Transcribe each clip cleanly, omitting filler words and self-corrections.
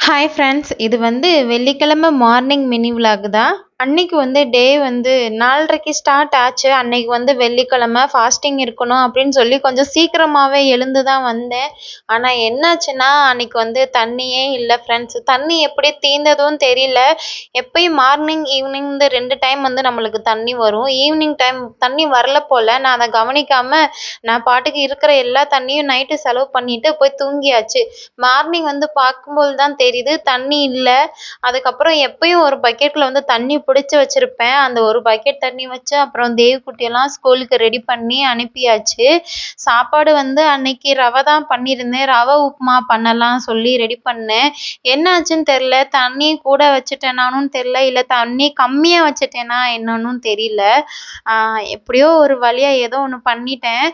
Hi friends. இது வெள்ளிக்கிழமை morning mini vlog தான். அன்னைக்கு டே 4:30க்கு ஸ்டார்ட் ஆச்சு. அன்னைக்கு வெள்ளிக்கிழமை ஃபாஸ்டிங் இருக்கணும் அப்படின்னு சொல்லி கொஞ்சம் சீக்கிரமாகவே எழுந்து தான் வந்தேன். ஆனால் என்னாச்சுன்னா அன்னைக்கு தண்ணியே இல்லை ஃப்ரெண்ட்ஸ். தண்ணி எப்படி தீர்ந்ததும் தெரியல. எப்பயும் மார்னிங் ஈவினிங் இந்த 2 டைம் நம்மளுக்கு தண்ணி வரும். ஈவினிங் டைம் தண்ணி வரல போல். நான் அதை கவனிக்காமல் நான் பாட்டுக்கு இருக்கிற எல்லா தண்ணியும் நைட்டு செலவு பண்ணிட்டு போய் தூங்கியாச்சு. மார்னிங் பார்க்கும்போது தான் தெரியுது தண்ணி இல்லை. அதுக்கப்புறம் எப்பயும் ஒரு பக்கெட்டில் தண்ணி பிடிச்சி வச்சுருப்பேன். அந்த ஒரு பக்கெட் தண்ணி வச்சு அப்புறம் தேவக்குட்டியெல்லாம் ஸ்கூலுக்கு ரெடி பண்ணி அனுப்பியாச்சு. சாப்பாடு அன்னைக்கு ரவை தான் பண்ணியிருந்தேன். ரவை உப்புமா பண்ணலாம் சொல்லி ரெடி பண்ணேன். என்ன ஆச்சுன்னு தெரில. தண்ணி கூட வச்சுட்டேனானும் தெரில, இல்லை தண்ணி கம்மியாக வச்சுட்டேனா என்னன்னும் தெரியல. எப்படியோ ஒரு வழியாக ஏதோ ஒன்று பண்ணிட்டேன்.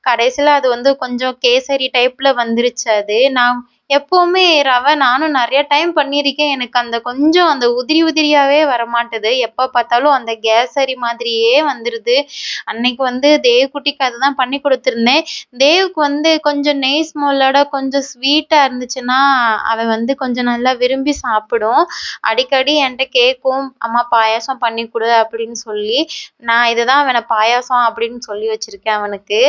கடைசியில் அது கொஞ்சம் கேசரி டைப்பில் வந்துருச்சு. அது நான் எப்போவுமே ரவை நானும் நிறைய டைம் பண்ணியிருக்கேன். எனக்கு கொஞ்சம் அந்த உதிரி உதிரியாகவே வரமாட்டுது. எப்போ பார்த்தாலும் அந்த கேசரி மாதிரியே வந்துடுது. அன்னைக்கு தேவ்குட்டிக்கு அதுதான் பண்ணி கொடுத்துருந்தேன். தேவுக்கு கொஞ்சம் நெய் ஸ்மெல்லோட கொஞ்சம் ஸ்வீட்டாக இருந்துச்சுன்னா அவன் கொஞ்சம் நல்லா விரும்பி சாப்பிடும். அடிக்கடி என்கிட்ட கேட்கும், அம்மா பாயாசம் பண்ணி கொடு அப்படின்னு சொல்லி. நான் இதை தான் அவனை பாயாசம் அப்படின்னு சொல்லி வச்சுருக்கேன். அவனுக்கு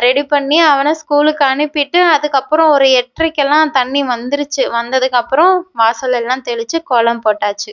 ரெடி பண்ணி அவனை ஸ்கூலுக்கு அனுப்பிட்டு அதுக்கப்புறம் ஒரு 8:30க்கெல்லாம் தண்ணி வந்துருச்சு. வந்ததுக்கப்புறம் வாசல் எல்லாம் தெளித்து கோலம் போட்டாச்சு.